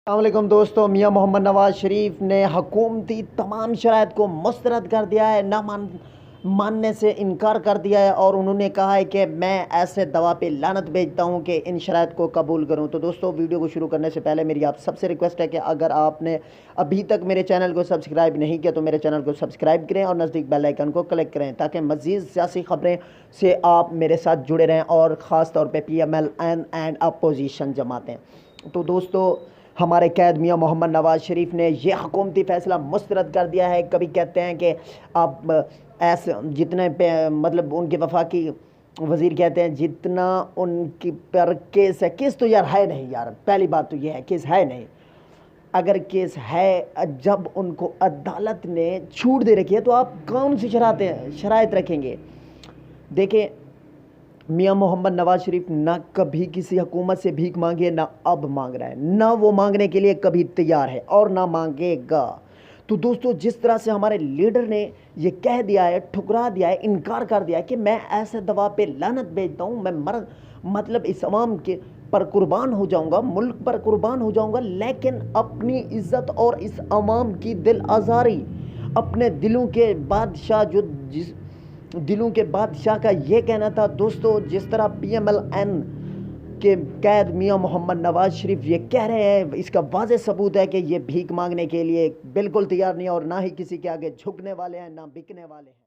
السلام علیکم دوستو، میاں محمد نواز شریف نے حکومتی تمام شرائط کو مسترد کر دیا ہے، نہ ماننے سے انکار کر دیا ہے، اور انہوں نے کہا ہے کہ میں ایسے دوا پہ لعنت بھیجتا ہوں کہ ان شرائط کو قبول کروں۔ تو دوستو، ویڈیو کو شروع کرنے سے پہلے میری آپ سب سے ریکویسٹ ہے کہ اگر آپ نے ابھی تک میرے چینل کو سبسکرائب نہیں کیا تو میرے چینل کو سبسکرائب کریں اور نزدیک بیل آئیکن کو کلک کریں تاکہ مزید سیاسی خبریں سے آپ میرے ساتھ جڑے رہیں، اور خاص طور پہ P M L N and opposition جماعتیں۔ تو دوستو، ہمارے قائد میاں محمد نواز شریف نے یہ حکومتی فیصلہ مسترد کر دیا ہے۔ کبھی کہتے ہیں کہ آپ ایسے جتنے مطلب ان کے وفاقی وزیر کہتے ہیں جتنا ان کی پر کیس ہے، کیس تو یار ہے نہیں یار، پہلی بات تو یہ ہے کیس ہے نہیں۔ اگر کیس ہے، جب ان کو عدالت نے چھوٹ دے رکھی ہے تو آپ کون سی شرائط رکھیں گے؟ دیکھیں، میاں محمد نواز شریف نہ کبھی کسی حکومت سے بھیک مانگے، نہ اب مانگ رہا ہے، نہ وہ مانگنے کے لیے کبھی تیار ہے اور نہ مانگے گا۔ تو دوستو، جس طرح سے ہمارے لیڈر نے یہ کہہ دیا ہے، ٹھکرا دیا ہے، انکار کر دیا ہے کہ میں ایسے دوا پہ لعنت بھیجتا ہوں، میں مطلب اس عوام کے پر قربان ہو جاؤں گا، ملک پر قربان ہو جاؤں گا، لیکن اپنی عزت اور اس عوام کی دل آزاری، اپنے دلوں کے بادشاہ دلوں کے بادشاہ کا یہ کہنا تھا۔ دوستو، جس طرح پی ایم ایل این کے قائد میاں محمد نواز شریف یہ کہہ رہے ہیں، اس کا واضح ثبوت ہے کہ یہ بھیک مانگنے کے لیے بالکل تیار نہیں، اور نہ ہی کسی کے آگے جھکنے والے ہیں، نہ بکنے والے ہیں۔